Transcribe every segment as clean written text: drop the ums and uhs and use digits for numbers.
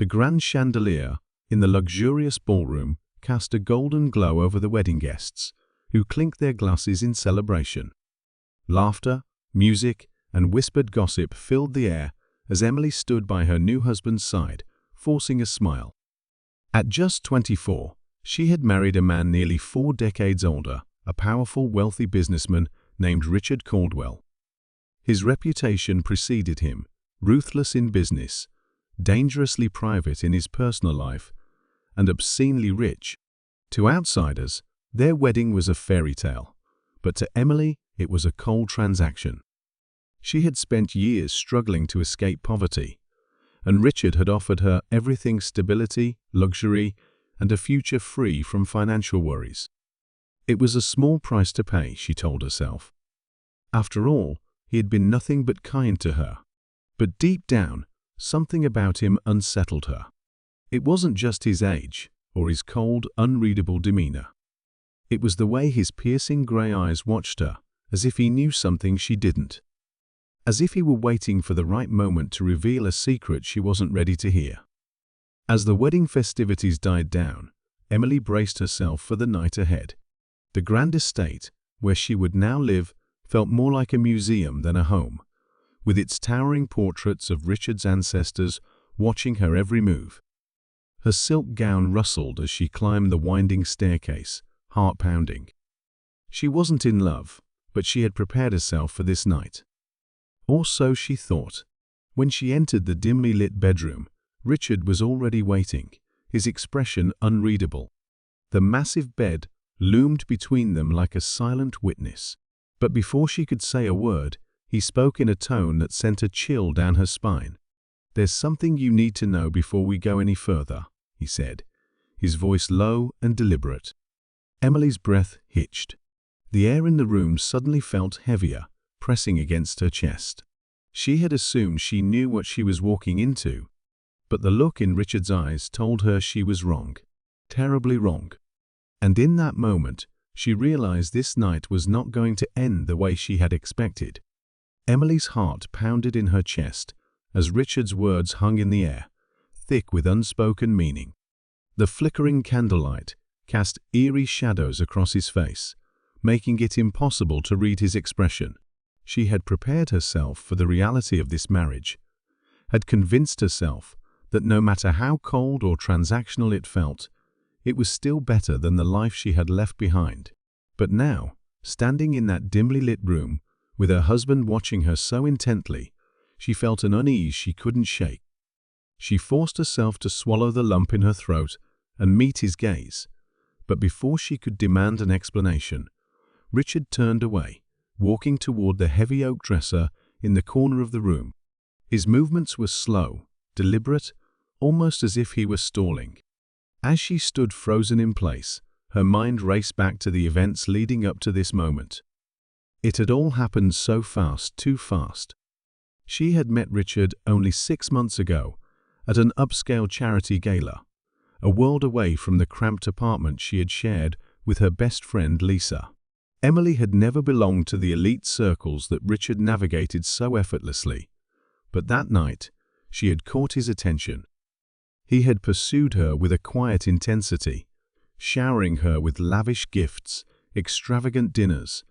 The grand chandelier in the luxurious ballroom cast a golden glow over the wedding guests, who clinked their glasses in celebration. Laughter, music, and whispered gossip filled the air as Emily stood by her new husband's side, forcing a smile. At just 24, she had married a man nearly 4 decades older, a powerful, wealthy businessman named Richard Caldwell. His reputation preceded him, ruthless in business, dangerously private in his personal life, and obscenely rich. To outsiders, their wedding was a fairy tale, but to Emily, it was a cold transaction. She had spent years struggling to escape poverty, and Richard had offered her everything: stability, luxury, and a future free from financial worries. It was a small price to pay, she told herself. After all, he had been nothing but kind to her. But deep down, something about him unsettled her. It wasn't just his age or his cold, unreadable demeanor. It was the way his piercing gray eyes watched her, as if he knew something she didn't. As if he were waiting for the right moment to reveal a secret she wasn't ready to hear. As the wedding festivities died down, Emily braced herself for the night ahead. The grand estate, where she would now live, felt more like a museum than a home, with its towering portraits of Richard's ancestors watching her every move. Her silk gown rustled as she climbed the winding staircase, heart-pounding. She wasn't in love, but she had prepared herself for this night. Or so she thought. When she entered the dimly lit bedroom, Richard was already waiting, his expression unreadable. The massive bed loomed between them like a silent witness. But before she could say a word, he spoke in a tone that sent a chill down her spine. "There's something you need to know before we go any further," he said, his voice low and deliberate. Emily's breath hitched. The air in the room suddenly felt heavier, pressing against her chest. She had assumed she knew what she was walking into, but the look in Richard's eyes told her she was wrong, terribly wrong. And in that moment, she realized this night was not going to end the way she had expected. Emily's heart pounded in her chest as Richard's words hung in the air, thick with unspoken meaning. The flickering candlelight cast eerie shadows across his face, making it impossible to read his expression. She had prepared herself for the reality of this marriage, had convinced herself that no matter how cold or transactional it felt, it was still better than the life she had left behind. But now, standing in that dimly lit room, with her husband watching her so intently, she felt an unease she couldn't shake. She forced herself to swallow the lump in her throat and meet his gaze. But before she could demand an explanation, Richard turned away, walking toward the heavy oak dresser in the corner of the room. His movements were slow, deliberate, almost as if he were stalling. As she stood frozen in place, her mind raced back to the events leading up to this moment. It had all happened so fast, too fast. She had met Richard only 6 months ago at an upscale charity gala, a world away from the cramped apartment she had shared with her best friend Lisa. Emily had never belonged to the elite circles that Richard navigated so effortlessly, but that night she had caught his attention. He had pursued her with a quiet intensity, showering her with lavish gifts, extravagant dinners,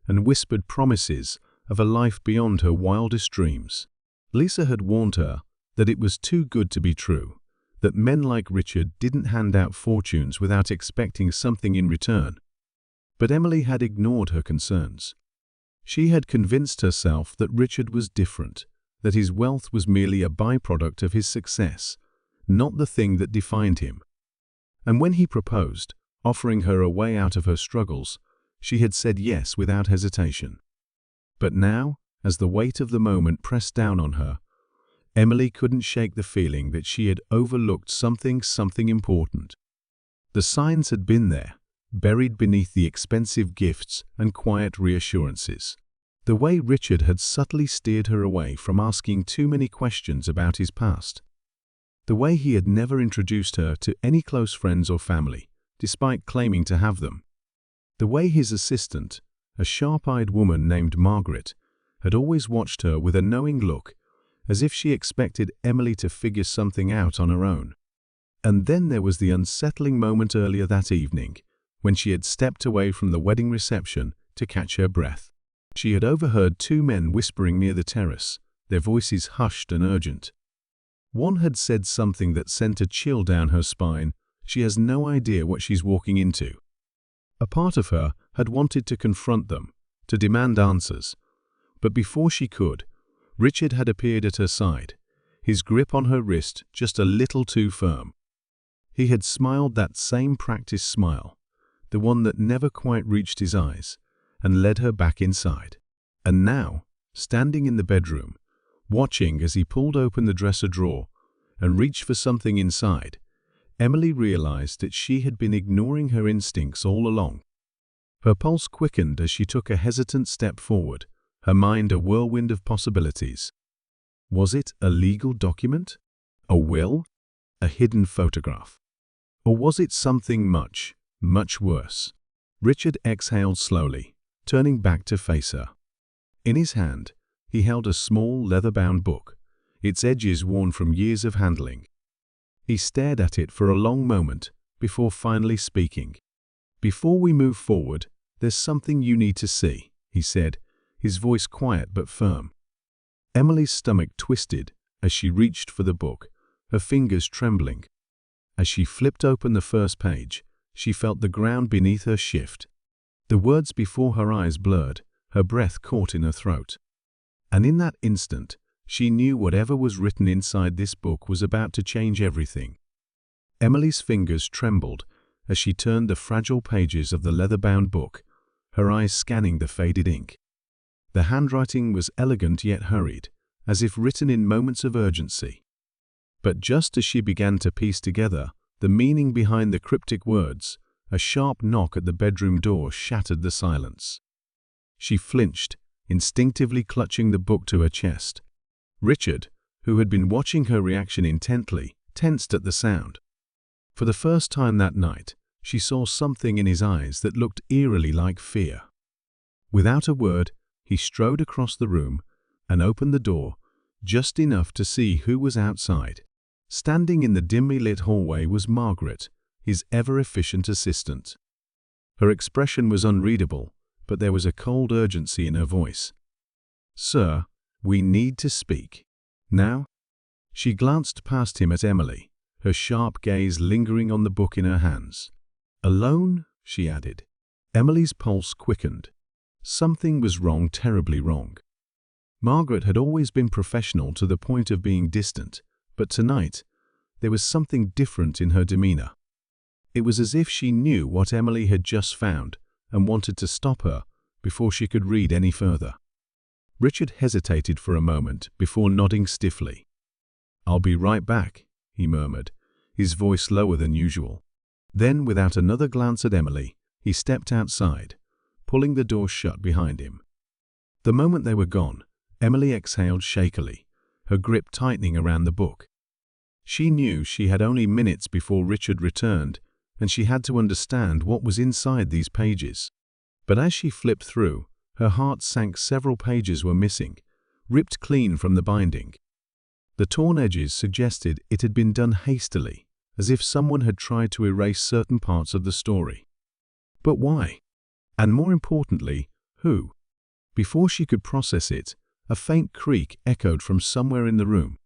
and whispered promises of a life beyond her wildest dreams. Lisa had warned her that it was too good to be true, that men like Richard didn't hand out fortunes without expecting something in return. But Emily had ignored her concerns. She had convinced herself that Richard was different, that his wealth was merely a byproduct of his success, not the thing that defined him. And when he proposed, offering her a way out of her struggles, she had said yes without hesitation. But now, as the weight of the moment pressed down on her, Emily couldn't shake the feeling that she had overlooked something important. The signs had been there, buried beneath the expensive gifts and quiet reassurances. The way Richard had subtly steered her away from asking too many questions about his past. The way he had never introduced her to any close friends or family, despite claiming to have them. The way his assistant, a sharp-eyed woman named Margaret, had always watched her with a knowing look, as if she expected Emily to figure something out on her own. And then there was the unsettling moment earlier that evening, when she had stepped away from the wedding reception to catch her breath. She had overheard two men whispering near the terrace, their voices hushed and urgent. One had said something that sent a chill down her spine. She has no idea what she's walking into. A part of her had wanted to confront them, to demand answers. But before she could, Richard had appeared at her side, his grip on her wrist just a little too firm. He had smiled that same practiced smile, the one that never quite reached his eyes, and led her back inside. And now, standing in the bedroom, watching as he pulled open the dresser drawer and reached for something inside, Emily realized that she had been ignoring her instincts all along. Her pulse quickened as she took a hesitant step forward, her mind a whirlwind of possibilities. Was it a legal document? A will? A hidden photograph? Or was it something much, much worse? Richard exhaled slowly, turning back to face her. In his hand, he held a small leather-bound book, its edges worn from years of handling. He stared at it for a long moment before finally speaking. "Before we move forward, there's something you need to see," he said, his voice quiet but firm. Emily's stomach twisted as she reached for the book, her fingers trembling. As she flipped open the first page, she felt the ground beneath her shift. The words before her eyes blurred, her breath caught in her throat. And in that instant, she knew whatever was written inside this book was about to change everything. Emily's fingers trembled as she turned the fragile pages of the leather-bound book, her eyes scanning the faded ink. The handwriting was elegant yet hurried, as if written in moments of urgency. But just as she began to piece together the meaning behind the cryptic words, a sharp knock at the bedroom door shattered the silence. She flinched, instinctively clutching the book to her chest. Richard, who had been watching her reaction intently, tensed at the sound. For the first time that night, she saw something in his eyes that looked eerily like fear. Without a word, he strode across the room and opened the door, just enough to see who was outside. Standing in the dimly lit hallway was Margaret, his ever-efficient assistant. Her expression was unreadable, but there was a cold urgency in her voice. "Sir, we need to speak. Now?" She glanced past him at Emily, her sharp gaze lingering on the book in her hands. "Alone?" she added. Emily's pulse quickened. Something was wrong, terribly wrong. Margaret had always been professional to the point of being distant, but tonight, there was something different in her demeanor. It was as if she knew what Emily had just found and wanted to stop her before she could read any further. Richard hesitated for a moment before nodding stiffly. "I'll be right back," he murmured, his voice lower than usual. Then, without another glance at Emily, he stepped outside, pulling the door shut behind him. The moment they were gone, Emily exhaled shakily, her grip tightening around the book. She knew she had only minutes before Richard returned, and she had to understand what was inside these pages. But as she flipped through, her heart sank. Several pages were missing, ripped clean from the binding. The torn edges suggested it had been done hastily, as if someone had tried to erase certain parts of the story. But why? And more importantly, who? Before she could process it, a faint creak echoed from somewhere in the room.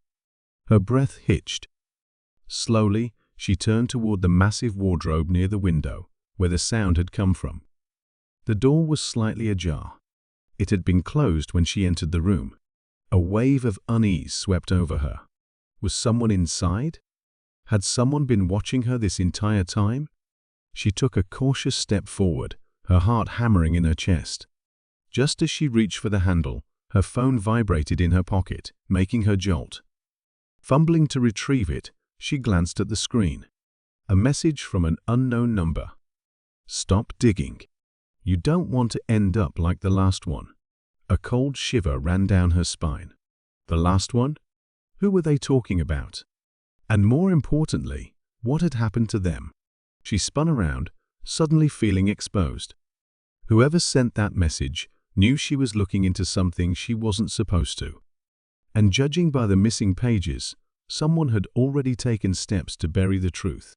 Her breath hitched. Slowly, she turned toward the massive wardrobe near the window, where the sound had come from. The door was slightly ajar. It had been closed when she entered the room. A wave of unease swept over her. Was someone inside? Had someone been watching her this entire time? She took a cautious step forward, her heart hammering in her chest. Just as she reached for the handle, her phone vibrated in her pocket, making her jolt. Fumbling to retrieve it, she glanced at the screen. A message from an unknown number. "Stop digging. You don't want to end up like the last one." A cold shiver ran down her spine. The last one? Who were they talking about? And more importantly, what had happened to them? She spun around, suddenly feeling exposed. Whoever sent that message knew she was looking into something she wasn't supposed to. And judging by the missing pages, someone had already taken steps to bury the truth.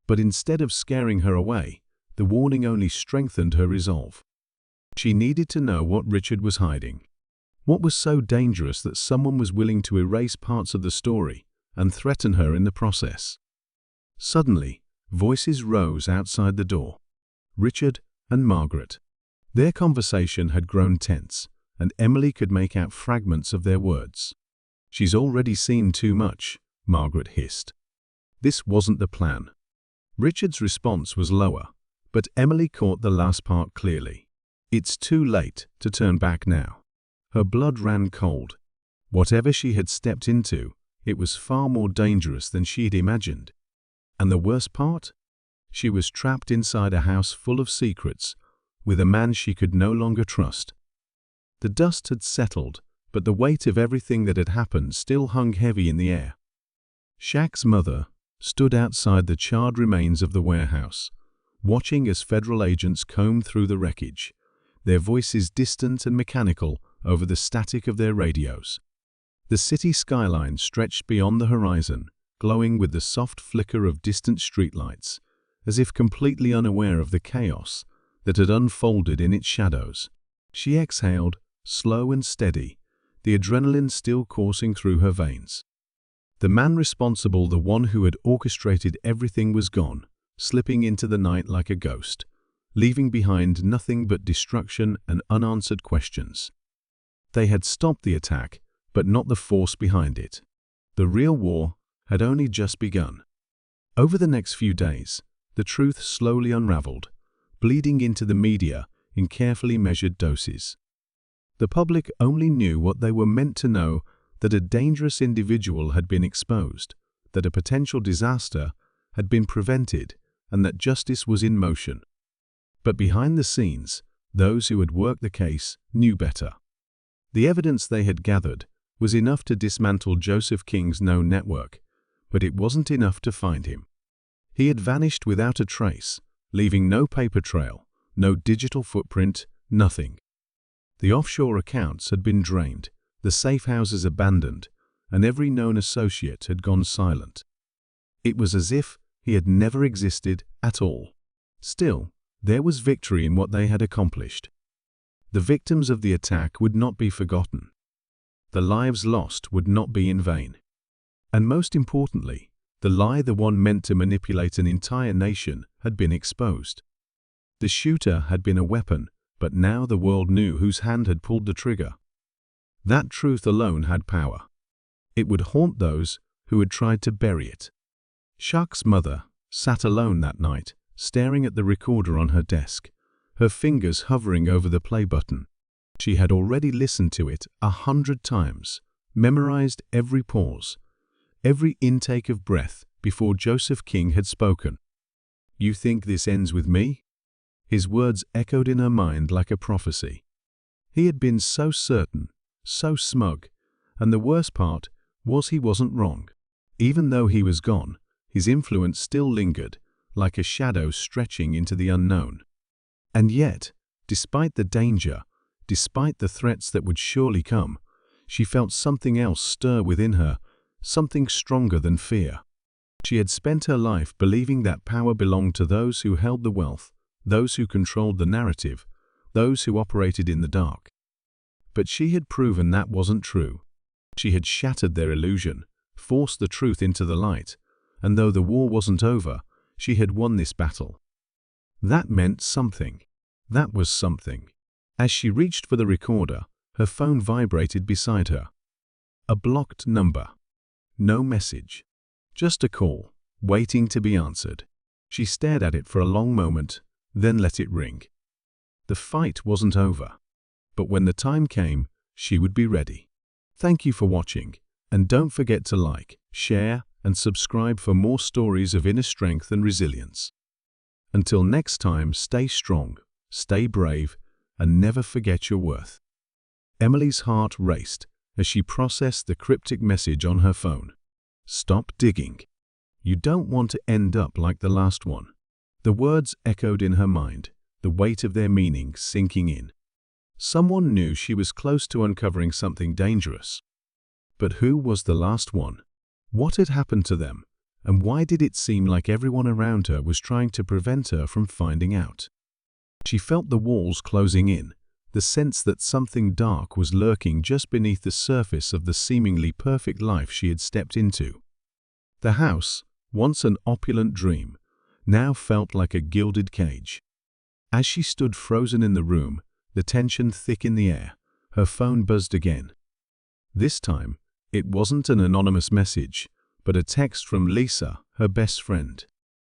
But instead of scaring her away, the warning only strengthened her resolve. She needed to know what Richard was hiding. What was so dangerous that someone was willing to erase parts of the story and threaten her in the process? Suddenly, voices rose outside the door. Richard and Margaret. Their conversation had grown tense, and Emily could make out fragments of their words. "She's already seen too much," Margaret hissed. This wasn't the plan. Richard's response was lower, but Emily caught the last part clearly. "It's too late to turn back now." Her blood ran cold. Whatever she had stepped into, it was far more dangerous than she'd imagined. And the worst part? She was trapped inside a house full of secrets, with a man she could no longer trust. The dust had settled, but the weight of everything that had happened still hung heavy in the air. Shaq's mother stood outside the charred remains of the warehouse, watching as federal agents combed through the wreckage, their voices distant and mechanical over the static of their radios. The city skyline stretched beyond the horizon, glowing with the soft flicker of distant streetlights, as if completely unaware of the chaos that had unfolded in its shadows. She exhaled, slow and steady, the adrenaline still coursing through her veins. The man responsible, the one who had orchestrated everything, was gone, slipping into the night like a ghost, leaving behind nothing but destruction and unanswered questions. They had stopped the attack, but not the force behind it. The real war had only just begun. Over the next few days, the truth slowly unraveled, bleeding into the media in carefully measured doses. The public only knew what they were meant to know: that a dangerous individual had been exposed, that a potential disaster had been prevented, and that justice was in motion. But behind the scenes, those who had worked the case knew better. The evidence they had gathered was enough to dismantle Joseph King's known network, but it wasn't enough to find him. He had vanished without a trace, leaving no paper trail, no digital footprint, nothing. The offshore accounts had been drained, the safe houses abandoned, and every known associate had gone silent. It was as if he had never existed at all. Still, there was victory in what they had accomplished. The victims of the attack would not be forgotten. The lives lost would not be in vain. And most importantly, the lie, the one meant to manipulate an entire nation, had been exposed. The shooter had been a weapon, but now the world knew whose hand had pulled the trigger. That truth alone had power. It would haunt those who had tried to bury it. Shaq's mother sat alone that night, staring at the recorder on her desk, her fingers hovering over the play button. She had already listened to it 100 times, memorized every pause, every intake of breath before Joseph King had spoken. "You think this ends with me?" His words echoed in her mind like a prophecy. He had been so certain, so smug, and the worst part was he wasn't wrong. Even though he was gone, his influence still lingered, like a shadow stretching into the unknown. And yet, despite the danger, despite the threats that would surely come, she felt something else stir within her, something stronger than fear. She had spent her life believing that power belonged to those who held the wealth, those who controlled the narrative, those who operated in the dark. But she had proven that wasn't true. She had shattered their illusion, forced the truth into the light, and though the war wasn't over, she had won this battle. That meant something. That was something. As she reached for the recorder, her phone vibrated beside her. A blocked number. No message. Just a call, waiting to be answered. She stared at it for a long moment, then let it ring. The fight wasn't over. But when the time came, she would be ready. Thank you for watching, and don't forget to like, share, and subscribe for more stories of inner strength and resilience. Until next time, stay strong, stay brave, and never forget your worth. Emily's heart raced as she processed the cryptic message on her phone. Stop digging. You don't want to end up like the last one. The words echoed in her mind, the weight of their meaning sinking in. Someone knew she was close to uncovering something dangerous. But who was the last one? What had happened to them? And why did it seem like everyone around her was trying to prevent her from finding out? She felt the walls closing in, the sense that something dark was lurking just beneath the surface of the seemingly perfect life she had stepped into. The house, once an opulent dream, now felt like a gilded cage. As she stood frozen in the room, the tension thick in the air, her phone buzzed again. This time, it wasn't an anonymous message, but a text from Lisa, her best friend.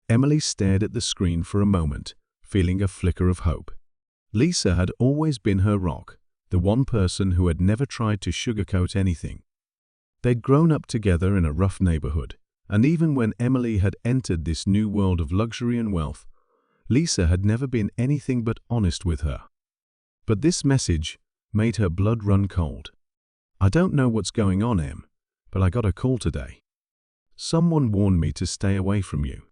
Emily stared at the screen for a moment, feeling a flicker of hope. Lisa had always been her rock, the one person who had never tried to sugarcoat anything. They'd grown up together in a rough neighborhood, and even when Emily had entered this new world of luxury and wealth, Lisa had never been anything but honest with her. But this message made her blood run cold. "I don't know what's going on, Em, but I got a call today. Someone warned me to stay away from you.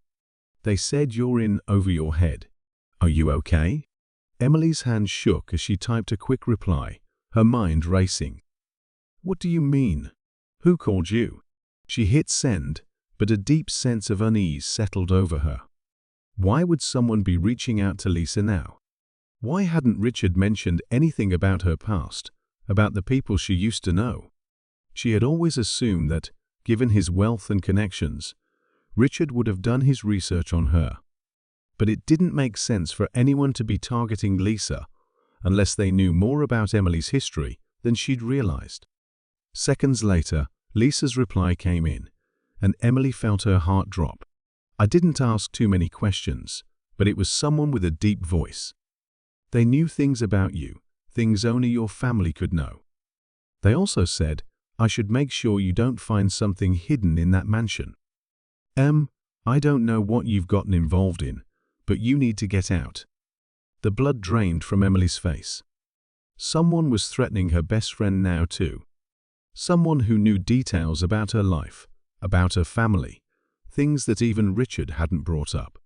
They said you're in over your head. Are you okay?" Emily's hand shook as she typed a quick reply, her mind racing. "What do you mean? Who called you?" She hit send, but a deep sense of unease settled over her. Why would someone be reaching out to Lisa now? Why hadn't Richard mentioned anything about her past, about the people she used to know? She had always assumed that, given his wealth and connections, Richard would have done his research on her. But it didn't make sense for anyone to be targeting Lisa unless they knew more about Emily's history than she'd realized. Seconds later, Lisa's reply came in, and Emily felt her heart drop. "I didn't ask too many questions, but it was someone with a deep voice. They knew things about you, things only your family could know. They also said I should make sure you don't find something hidden in that mansion. I don't know what you've gotten involved in, but you need to get out." The blood drained from Emily's face. Someone was threatening her best friend now too. Someone who knew details about her life, about her family, things that even Richard hadn't brought up.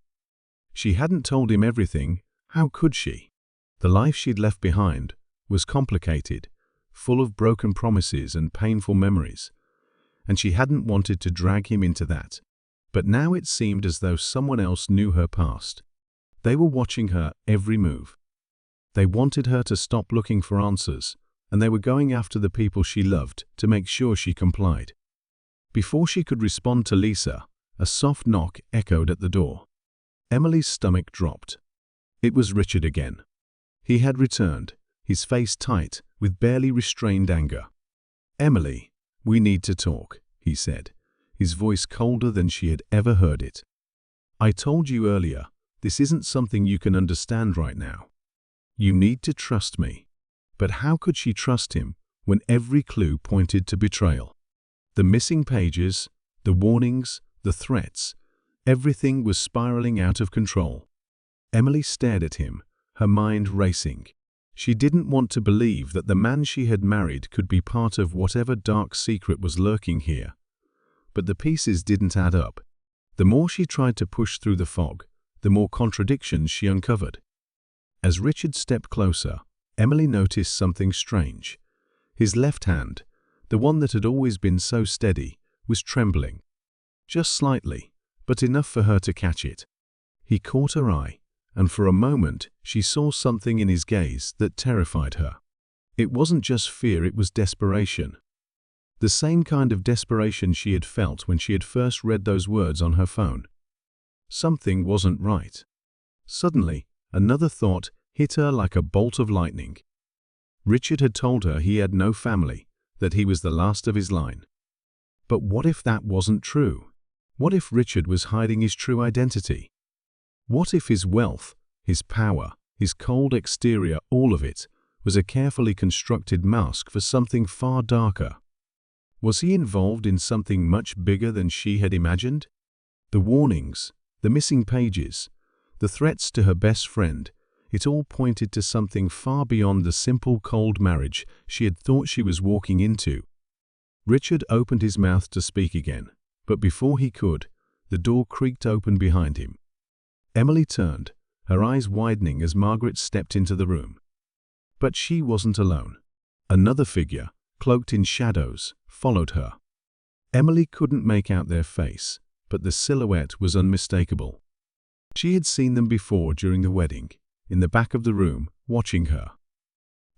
She hadn't told him everything, how could she? The life she'd left behind was complicated, full of broken promises and painful memories, and she hadn't wanted to drag him into that. But now it seemed as though someone else knew her past. They were watching her every move. They wanted her to stop looking for answers, and they were going after the people she loved to make sure she complied. Before she could respond to Lisa, a soft knock echoed at the door. Emily's stomach dropped. It was Richard again. He had returned, his face tight with barely restrained anger. "Emily, we need to talk," he said, his voice colder than she had ever heard it. "I told you earlier, this isn't something you can understand right now. You need to trust me." But how could she trust him when every clue pointed to betrayal? The missing pages, the warnings, the threats, everything was spiraling out of control. Emily stared at him, her mind racing. She didn't want to believe that the man she had married could be part of whatever dark secret was lurking here. But the pieces didn't add up. The more she tried to push through the fog, the more contradictions she uncovered. As Richard stepped closer, Emily noticed something strange. His left hand, the one that had always been so steady, was trembling. Just slightly, but enough for her to catch it. He caught her eye, and for a moment she saw something in his gaze that terrified her. It wasn't just fear, it was desperation. The same kind of desperation she had felt when she had first read those words on her phone. Something wasn't right. Suddenly, another thought hit her like a bolt of lightning. Richard had told her he had no family, that he was the last of his line. But what if that wasn't true? What if Richard was hiding his true identity? What if his wealth, his power, his cold exterior, all of it, was a carefully constructed mask for something far darker? Was he involved in something much bigger than she had imagined? The warnings, the missing pages, the threats to her best friend, it all pointed to something far beyond the simple cold marriage she had thought she was walking into. Richard opened his mouth to speak again, but before he could, the door creaked open behind him. Emily turned, her eyes widening as Margaret stepped into the room. But she wasn't alone. Another figure, cloaked in shadows, followed her. Emily couldn't make out their face, but the silhouette was unmistakable. She had seen them before during the wedding, in the back of the room, watching her.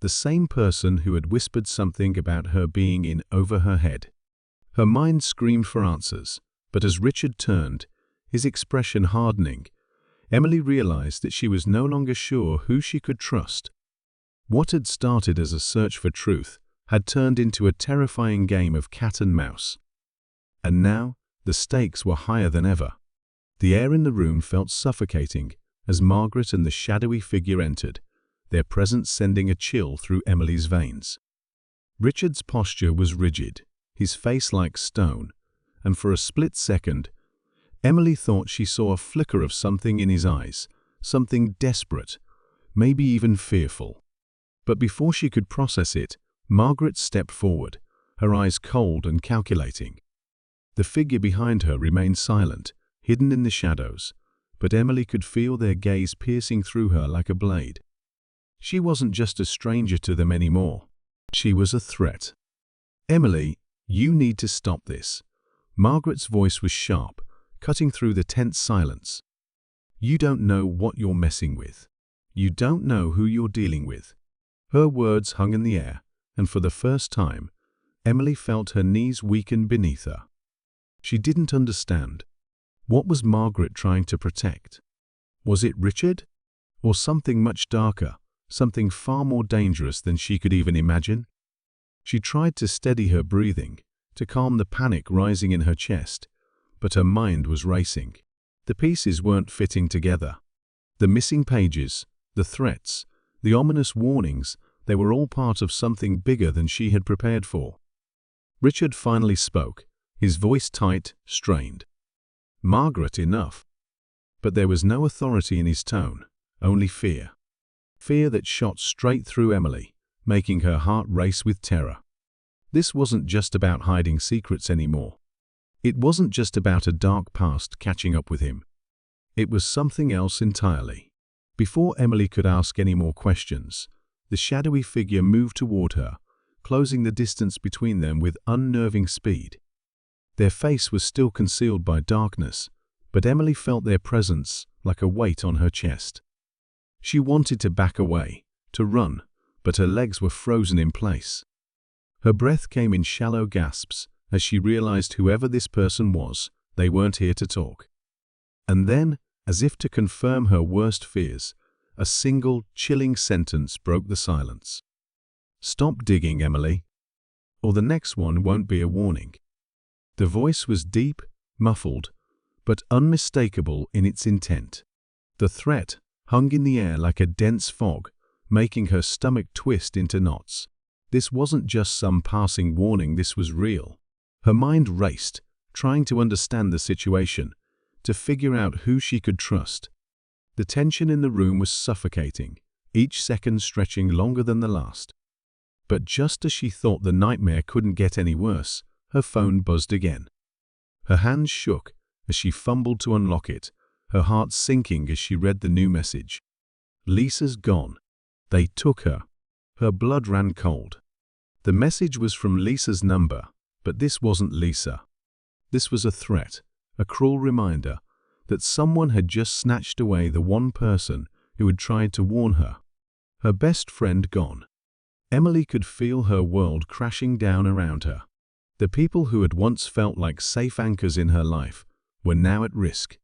The same person who had whispered something about her being in over her head. Her mind screamed for answers, but as Richard turned, his expression hardening, Emily realized that she was no longer sure who she could trust. What had started as a search for truth had turned into a terrifying game of cat and mouse. And now, the stakes were higher than ever. The air in the room felt suffocating as Margaret and the shadowy figure entered, their presence sending a chill through Emily's veins. Richard's posture was rigid, his face like stone, and for a split second, Emily thought she saw a flicker of something in his eyes, something desperate, maybe even fearful. But before she could process it, Margaret stepped forward, her eyes cold and calculating. The figure behind her remained silent, hidden in the shadows, but Emily could feel their gaze piercing through her like a blade. She wasn't just a stranger to them anymore. She was a threat. "Emily, you need to stop this." Margaret's voice was sharp, cutting through the tense silence. "You don't know what you're messing with. You don't know who you're dealing with." Her words hung in the air, and for the first time, Emily felt her knees weaken beneath her. She didn't understand. What was Margaret trying to protect? Was it Richard? Or something much darker, something far more dangerous than she could even imagine? She tried to steady her breathing, to calm the panic rising in her chest, but her mind was racing. The pieces weren't fitting together. The missing pages, the threats, the ominous warnings, they were all part of something bigger than she had prepared for. Richard finally spoke, his voice tight, strained. "Margaret, enough." But there was no authority in his tone, only fear. Fear that shot straight through Emily, making her heart race with terror. This wasn't just about hiding secrets anymore. It wasn't just about a dark past catching up with him. It was something else entirely. Before Emily could ask any more questions, the shadowy figure moved toward her, closing the distance between them with unnerving speed. Their face was still concealed by darkness, but Emily felt their presence like a weight on her chest. She wanted to back away, to run, but her legs were frozen in place. Her breath came in shallow gasps as she realized whoever this person was, they weren't here to talk. And then, as if to confirm her worst fears, a single, chilling sentence broke the silence. "Stop digging, Emily, or the next one won't be a warning." The voice was deep, muffled, but unmistakable in its intent. The threat hung in the air like a dense fog, making her stomach twist into knots. This wasn't just some passing warning, this was real. Her mind raced, trying to understand the situation, to figure out who she could trust. The tension in the room was suffocating, each second stretching longer than the last. But just as she thought the nightmare couldn't get any worse, her phone buzzed again. Her hands shook as she fumbled to unlock it, her heart sinking as she read the new message. "Lisa's gone. They took her." Her blood ran cold. The message was from Lisa's number, but this wasn't Lisa. This was a threat, a cruel reminder that someone had just snatched away the one person who had tried to warn her. Her best friend gone. Emily could feel her world crashing down around her. The people who had once felt like safe anchors in her life were now at risk.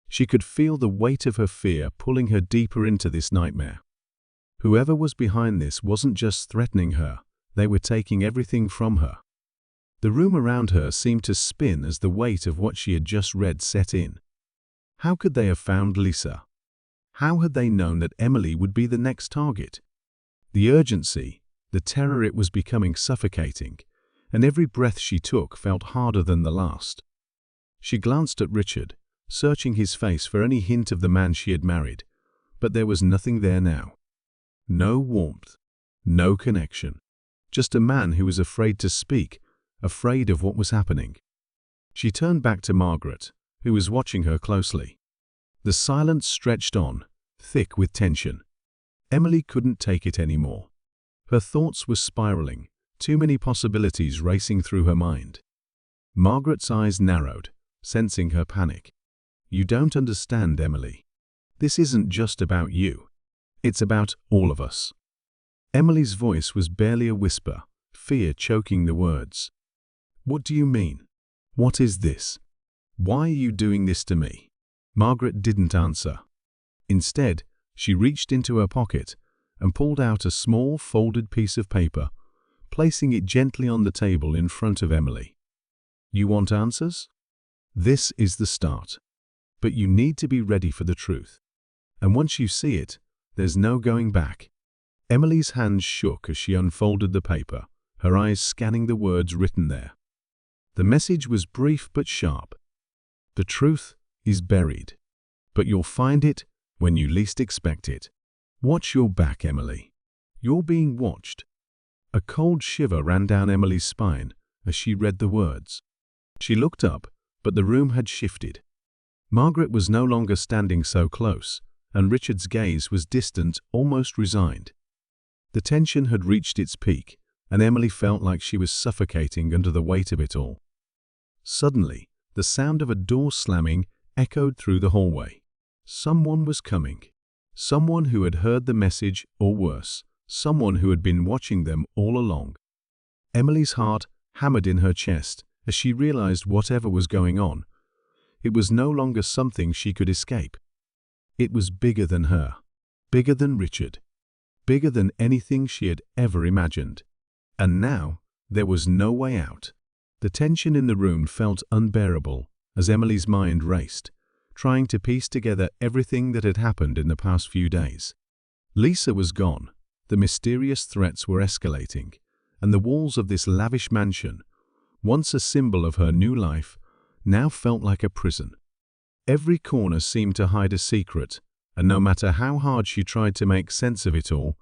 She could feel the weight of her fear pulling her deeper into this nightmare. Whoever was behind this wasn't just threatening her, they were taking everything from her. The room around her seemed to spin as the weight of what she had just read set in. How could they have found Lisa? How had they known that Emily would be the next target? The urgency, the terror, it was becoming suffocating, and every breath she took felt harder than the last. She glanced at Richard, searching his face for any hint of the man she had married, but there was nothing there now. No warmth, no connection, just a man who was afraid to speak, afraid of what was happening. She turned back to Margaret, who was watching her closely. The silence stretched on, thick with tension. Emily couldn't take it anymore. Her thoughts were spiraling, too many possibilities racing through her mind. Margaret's eyes narrowed, sensing her panic. "You don't understand, Emily. This isn't just about you. It's about all of us." Emily's voice was barely a whisper, fear choking the words. "What do you mean? What is this? Why are you doing this to me?" Margaret didn't answer. Instead, she reached into her pocket and pulled out a small folded piece of paper, placing it gently on the table in front of Emily. "You want answers? This is the start. But you need to be ready for the truth. And once you see it, there's no going back." Emily's hands shook as she unfolded the paper, her eyes scanning the words written there. The message was brief but sharp. "The truth is buried, but you'll find it when you least expect it. Watch your back, Emily. You're being watched." A cold shiver ran down Emily's spine as she read the words. She looked up, but the room had shifted. Margaret was no longer standing so close, and Richard's gaze was distant, almost resigned. The tension had reached its peak, and Emily felt like she was suffocating under the weight of it all. Suddenly, the sound of a door slamming echoed through the hallway. Someone was coming. Someone who had heard the message, or worse, someone who had been watching them all along. Emily's heart hammered in her chest as she realized whatever was going on, it was no longer something she could escape. It was bigger than her, bigger than Richard, bigger than anything she had ever imagined. And now, there was no way out. The tension in the room felt unbearable as Emily's mind raced, trying to piece together everything that had happened in the past few days. Lisa was gone, the mysterious threats were escalating, and the walls of this lavish mansion, once a symbol of her new life, now felt like a prison. Every corner seemed to hide a secret, and no matter how hard she tried to make sense of it all,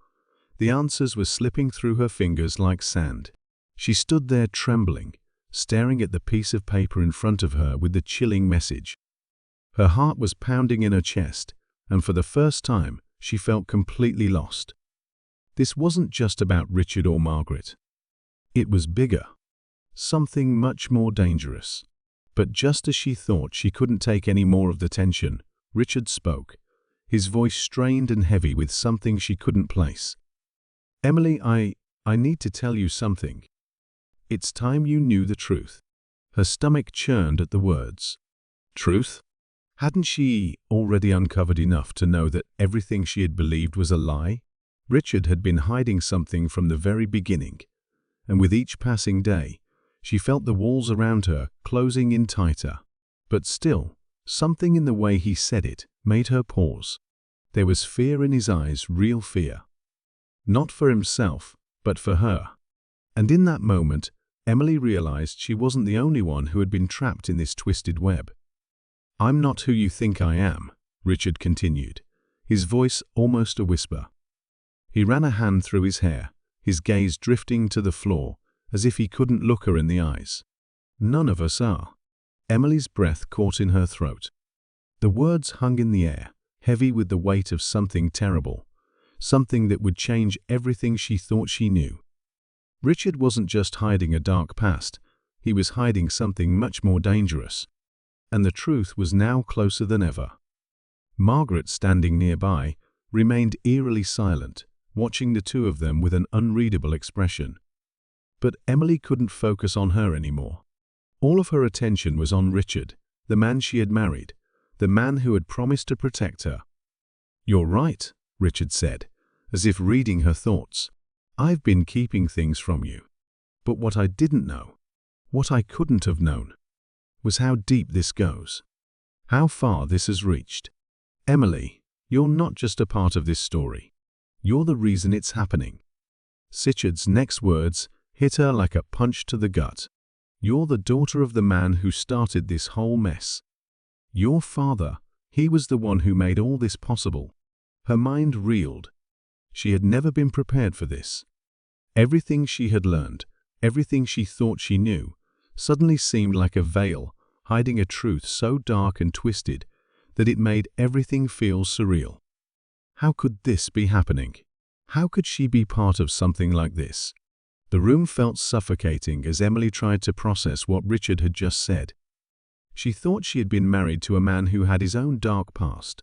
the answers were slipping through her fingers like sand. She stood there trembling, staring at the piece of paper in front of her with the chilling message. Her heart was pounding in her chest, and for the first time, she felt completely lost. This wasn't just about Richard or Margaret. It was bigger, something much more dangerous. But just as she thought she couldn't take any more of the tension, Richard spoke, his voice strained and heavy with something she couldn't place. "Emily, I need to tell you something. It's time you knew the truth." Her stomach churned at the words. Truth? Hadn't she already uncovered enough to know that everything she had believed was a lie? Richard had been hiding something from the very beginning, and with each passing day, she felt the walls around her closing in tighter. But still, something in the way he said it made her pause. There was fear in his eyes, real fear. Not for himself, but for her. And in that moment, Emily realized she wasn't the only one who had been trapped in this twisted web. "I'm not who you think I am," Richard continued, his voice almost a whisper. He ran a hand through his hair, his gaze drifting to the floor, as if he couldn't look her in the eyes. "None of us are." Emily's breath caught in her throat. The words hung in the air, heavy with the weight of something terrible, something that would change everything she thought she knew. Richard wasn't just hiding a dark past, he was hiding something much more dangerous. And the truth was now closer than ever. Margaret, standing nearby, remained eerily silent, watching the two of them with an unreadable expression. But Emily couldn't focus on her anymore. All of her attention was on Richard, the man she had married, the man who had promised to protect her. "You're right," Richard said, as if reading her thoughts. "I've been keeping things from you. But what I didn't know, what I couldn't have known, was how deep this goes, how far this has reached. Emily, you're not just a part of this story. You're the reason it's happening." Richard's next words hit her like a punch to the gut. "You're the daughter of the man who started this whole mess. Your father, he was the one who made all this possible." Her mind reeled. She had never been prepared for this. Everything she had learned, everything she thought she knew, suddenly seemed like a veil, hiding a truth so dark and twisted that it made everything feel surreal. How could this be happening? How could she be part of something like this? The room felt suffocating as Emily tried to process what Richard had just said. She thought she had been married to a man who had his own dark past.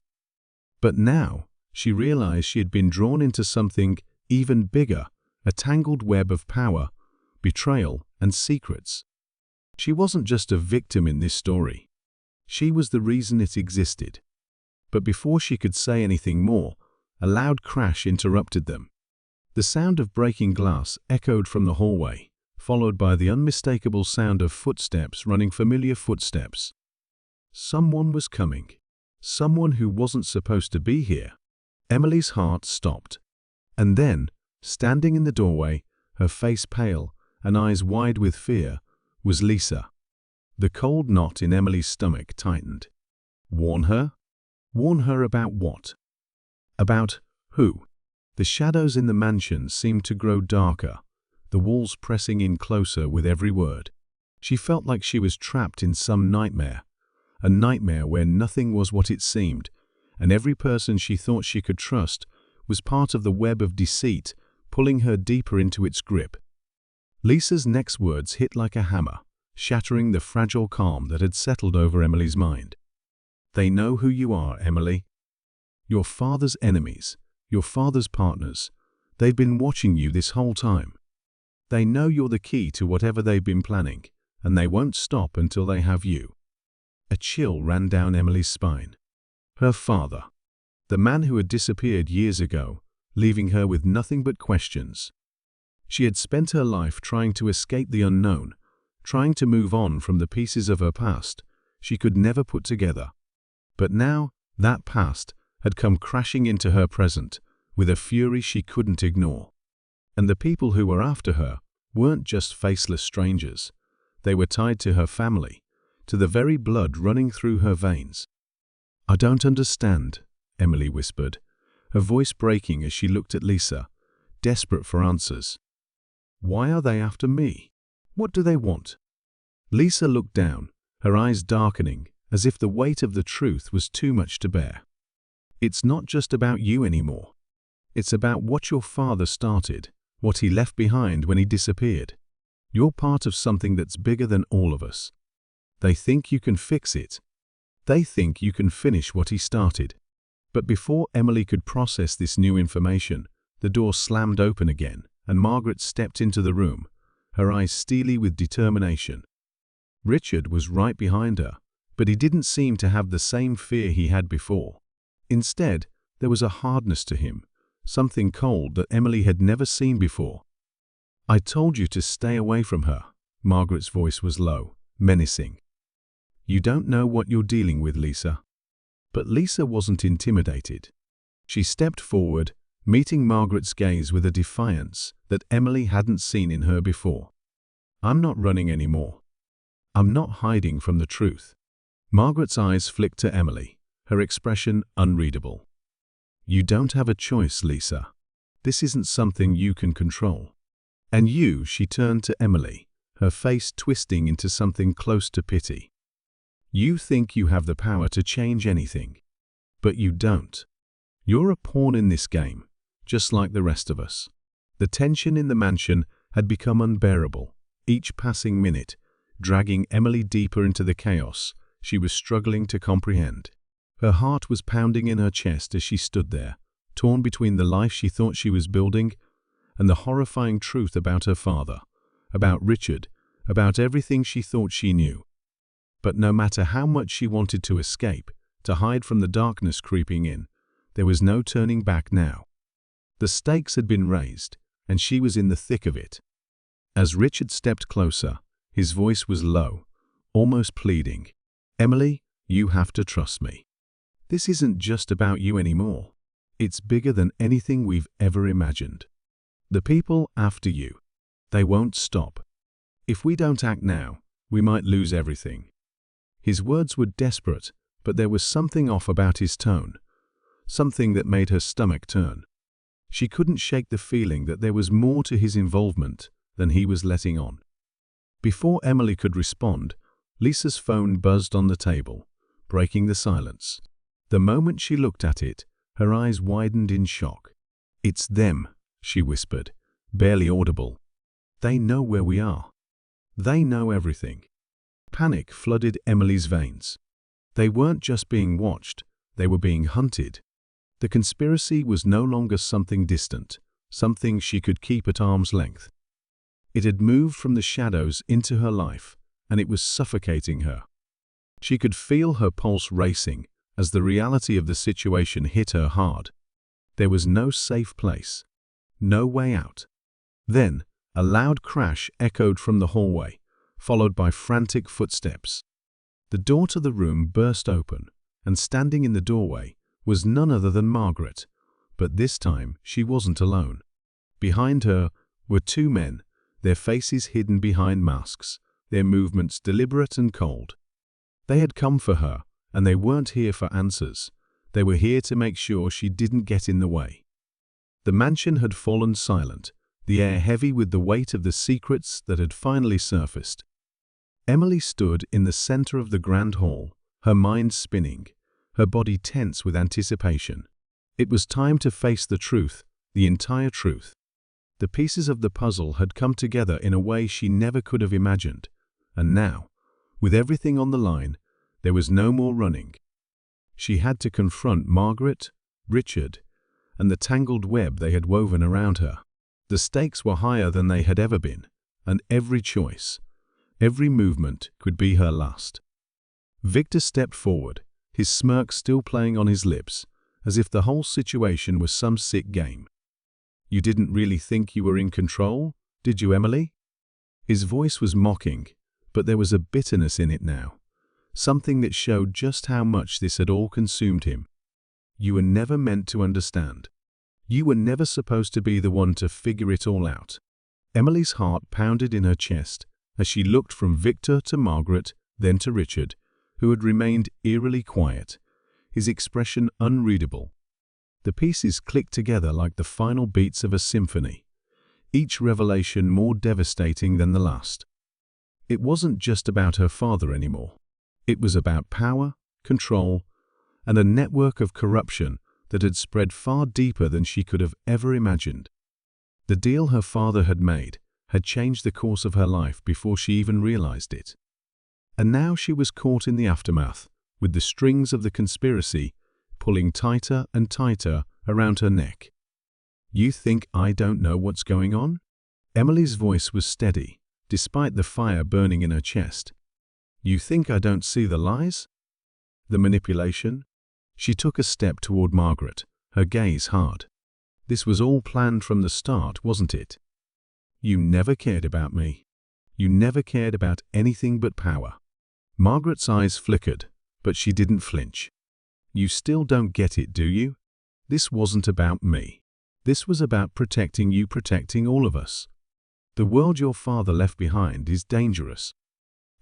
But now, she realized she had been drawn into something even bigger, a tangled web of power, betrayal, and secrets. She wasn't just a victim in this story. She was the reason it existed. But before she could say anything more, a loud crash interrupted them. The sound of breaking glass echoed from the hallway, followed by the unmistakable sound of footsteps running familiar footsteps. Someone was coming. Someone who wasn't supposed to be here. Emily's heart stopped. And then, standing in the doorway, her face pale and eyes wide with fear, was Lisa. The cold knot in Emily's stomach tightened. Warn her? Warn her about what? About who? The shadows in the mansion seemed to grow darker, the walls pressing in closer with every word. She felt like she was trapped in some nightmare, a nightmare where nothing was what it seemed, and every person she thought she could trust was part of the web of deceit, pulling her deeper into its grip. Lisa's next words hit like a hammer, shattering the fragile calm that had settled over Emily's mind. They know who you are, Emily. Your father's enemies, your father's partners. They've been watching you this whole time. They know you're the key to whatever they've been planning, and they won't stop until they have you. A chill ran down Emily's spine. Her father, the man who had disappeared years ago, leaving her with nothing but questions. She had spent her life trying to escape the unknown, trying to move on from the pieces of her past she could never put together. But now, that past had come crashing into her present with a fury she couldn't ignore. And the people who were after her weren't just faceless strangers. They were tied to her family, to the very blood running through her veins. "I don't understand," Emily whispered, her voice breaking as she looked at Lisa, desperate for answers. "Why are they after me? What do they want?" Lisa looked down, her eyes darkening, as if the weight of the truth was too much to bear. "It's not just about you anymore. It's about what your father started, what he left behind when he disappeared. You're part of something that's bigger than all of us. They think you can fix it. They think you can finish what he started." But before Emily could process this new information, the door slammed open again, and Margaret stepped into the room, her eyes steely with determination. Richard was right behind her, but he didn't seem to have the same fear he had before. Instead, there was a hardness to him, something cold that Emily had never seen before. "I told you to stay away from her." Margaret's voice was low, menacing. "You don't know what you're dealing with, Lisa." But Lisa wasn't intimidated. She stepped forward, meeting Margaret's gaze with a defiance that Emily hadn't seen in her before. "I'm not running anymore. I'm not hiding from the truth." Margaret's eyes flicked to Emily, her expression unreadable. "You don't have a choice, Lisa. This isn't something you can control." "And you," she turned to Emily, her face twisting into something close to pity. "You think you have the power to change anything. But you don't. You're a pawn in this game, just like the rest of us." The tension in the mansion had become unbearable, each passing minute, dragging Emily deeper into the chaos she was struggling to comprehend. Her heart was pounding in her chest as she stood there, torn between the life she thought she was building and the horrifying truth about her father, about Richard, about everything she thought she knew. But no matter how much she wanted to escape, to hide from the darkness creeping in, there was no turning back now. The stakes had been raised, and she was in the thick of it. As Richard stepped closer, his voice was low, almost pleading. "Emily, you have to trust me. This isn't just about you anymore. It's bigger than anything we've ever imagined. The people after you, they won't stop. If we don't act now, we might lose everything." His words were desperate, but there was something off about his tone, something that made her stomach turn. She couldn't shake the feeling that there was more to his involvement than he was letting on. Before Emily could respond, Lisa's phone buzzed on the table, breaking the silence. The moment she looked at it, her eyes widened in shock. "It's them," she whispered, barely audible. They know where we are. They know everything. Panic flooded Emily's veins. They weren't just being watched, they were being hunted. The conspiracy was no longer something distant, something she could keep at arm's length. It had moved from the shadows into her life, and it was suffocating her. She could feel her pulse racing as the reality of the situation hit her hard. There was no safe place, no way out. Then, a loud crash echoed from the hallway, followed by frantic footsteps. The door to the room burst open, and standing in the doorway was none other than Margaret, but this time she wasn't alone. Behind her were two men, their faces hidden behind masks, their movements deliberate and cold. They had come for her, and they weren't here for answers. They were here to make sure she didn't get in the way. The mansion had fallen silent, the air heavy with the weight of the secrets that had finally surfaced. Emily stood in the center of the grand hall, her mind spinning, her body tense with anticipation. It was time to face the truth, the entire truth. The pieces of the puzzle had come together in a way she never could have imagined, and now, with everything on the line, there was no more running. She had to confront Margaret, Richard, and the tangled web they had woven around her. The stakes were higher than they had ever been, and every choice, every movement could be her last. Victor stepped forward, his smirk still playing on his lips, as if the whole situation was some sick game. "You didn't really think you were in control, did you, Emily?" His voice was mocking, but there was a bitterness in it now, something that showed just how much this had all consumed him. "You were never meant to understand. You were never supposed to be the one to figure it all out." Emily's heart pounded in her chest as she looked from Victor to Margaret, then to Richard, who had remained eerily quiet, his expression unreadable. The pieces clicked together like the final beats of a symphony, each revelation more devastating than the last. It wasn't just about her father anymore. It was about power, control, and a network of corruption that had spread far deeper than she could have ever imagined. The deal her father had made had changed the course of her life before she even realized it. And now she was caught in the aftermath, with the strings of the conspiracy pulling tighter and tighter around her neck. "You think I don't know what's going on?" Emily's voice was steady, despite the fire burning in her chest. "You think I don't see the lies? The manipulation?" She took a step toward Margaret, her gaze hard. "This was all planned from the start, wasn't it? You never cared about me. You never cared about anything but power." Margaret's eyes flickered, but she didn't flinch. "You still don't get it, do you? This wasn't about me. This was about protecting you, protecting all of us. The world your father left behind is dangerous.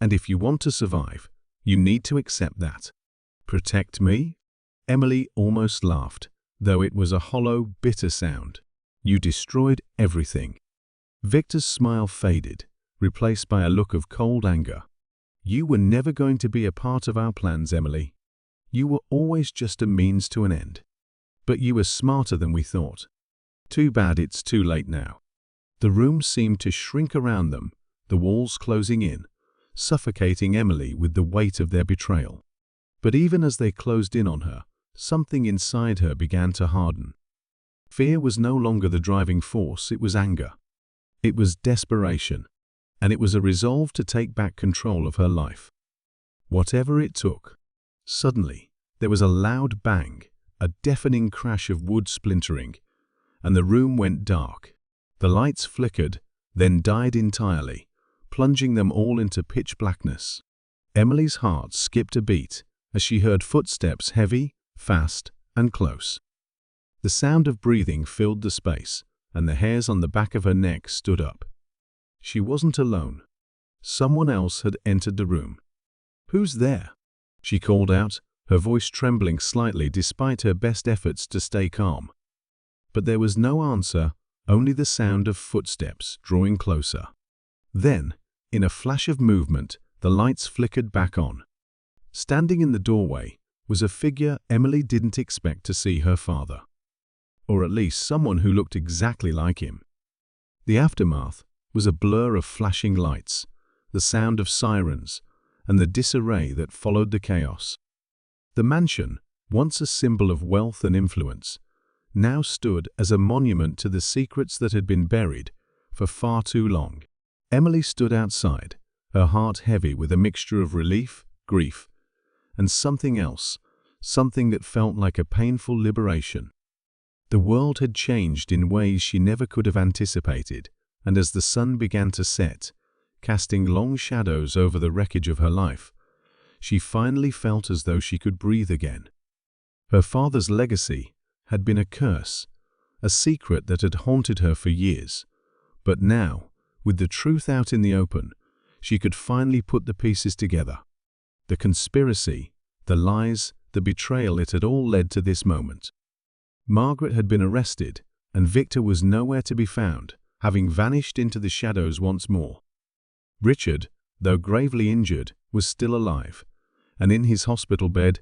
And if you want to survive, you need to accept that." "Protect me?" Emily almost laughed, though it was a hollow, bitter sound. "You destroyed everything." Victor's smile faded, replaced by a look of cold anger. "You were never going to be a part of our plans, Emily. You were always just a means to an end. But you were smarter than we thought. Too bad it's too late now." The room seemed to shrink around them, the walls closing in, suffocating Emily with the weight of their betrayal. But even as they closed in on her, something inside her began to harden. Fear was no longer the driving force, it was anger. It was desperation, and it was a resolve to take back control of her life. Whatever it took. Suddenly, there was a loud bang, a deafening crash of wood splintering, and the room went dark. The lights flickered, then died entirely, plunging them all into pitch blackness. Emily's heart skipped a beat as she heard footsteps heavy, fast, and close. The sound of breathing filled the space, and the hairs on the back of her neck stood up. She wasn't alone. Someone else had entered the room. "Who's there?" she called out, her voice trembling slightly despite her best efforts to stay calm. But there was no answer, only the sound of footsteps drawing closer. Then, in a flash of movement, the lights flickered back on. Standing in the doorway was a figure Emily didn't expect to see: her father. Or at least someone who looked exactly like him. The aftermath, was a blur of flashing lights, the sound of sirens, and the disarray that followed the chaos. The mansion, once a symbol of wealth and influence, now stood as a monument to the secrets that had been buried for far too long. Emily stood outside, her heart heavy with a mixture of relief, grief, and something else, something that felt like a painful liberation. The world had changed in ways she never could have anticipated, and as the sun began to set, casting long shadows over the wreckage of her life, she finally felt as though she could breathe again. Her father's legacy had been a curse, a secret that had haunted her for years, but now, with the truth out in the open, she could finally put the pieces together. The conspiracy, the lies, the betrayal, it had all led to this moment. Margaret had been arrested, and Victor was nowhere to be found, having vanished into the shadows once more. Richard, though gravely injured, was still alive, and in his hospital bed,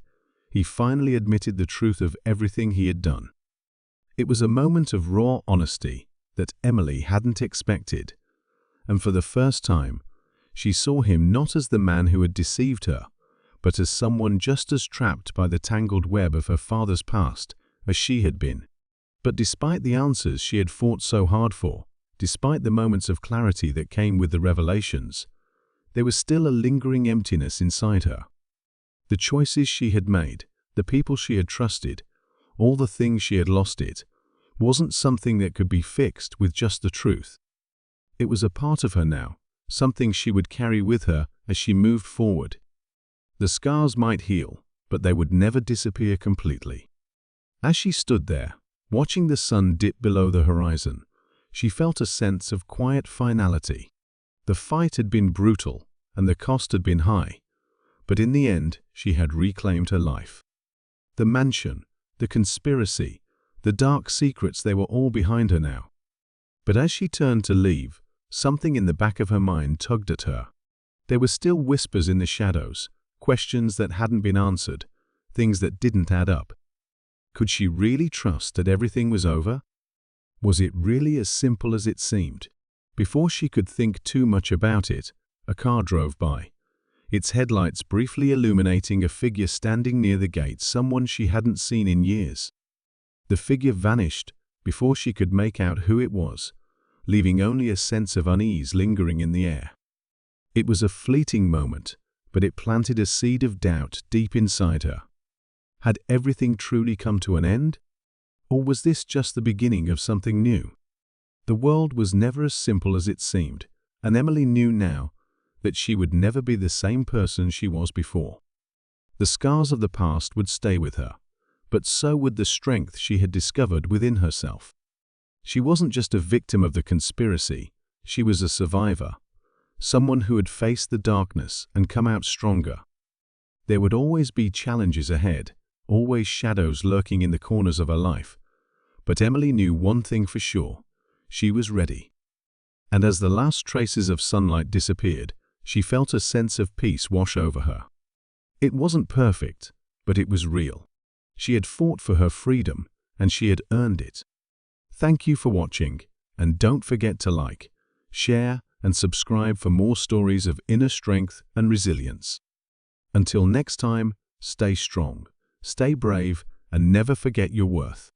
he finally admitted the truth of everything he had done. It was a moment of raw honesty that Emily hadn't expected, and for the first time, she saw him not as the man who had deceived her, but as someone just as trapped by the tangled web of her father's past as she had been. But despite the answers she had fought so hard for, despite the moments of clarity that came with the revelations, there was still a lingering emptiness inside her. The choices she had made, the people she had trusted, all the things she had lost, it wasn't something that could be fixed with just the truth. It was a part of her now, something she would carry with her as she moved forward. The scars might heal, but they would never disappear completely. As she stood there, watching the sun dip below the horizon, she felt a sense of quiet finality. The fight had been brutal, and the cost had been high, but in the end, she had reclaimed her life. The mansion, the conspiracy, the dark secrets, they were all behind her now. But as she turned to leave, something in the back of her mind tugged at her. There were still whispers in the shadows, questions that hadn't been answered, things that didn't add up. Could she really trust that everything was over? Was it really as simple as it seemed? Before she could think too much about it, a car drove by, its headlights briefly illuminating a figure standing near the gate, someone she hadn't seen in years. The figure vanished before she could make out who it was, leaving only a sense of unease lingering in the air. It was a fleeting moment, but it planted a seed of doubt deep inside her. Had everything truly come to an end? Or was this just the beginning of something new? The world was never as simple as it seemed, and Emily knew now that she would never be the same person she was before. The scars of the past would stay with her, but so would the strength she had discovered within herself. She wasn't just a victim of the conspiracy, she was a survivor, someone who had faced the darkness and come out stronger. There would always be challenges ahead, always shadows lurking in the corners of her life, but Emily knew one thing for sure: she was ready. And as the last traces of sunlight disappeared, she felt a sense of peace wash over her. It wasn't perfect, but it was real. She had fought for her freedom, and she had earned it. Thank you for watching, and don't forget to like, share, and subscribe for more stories of inner strength and resilience. Until next time, stay strong, stay brave, and never forget your worth.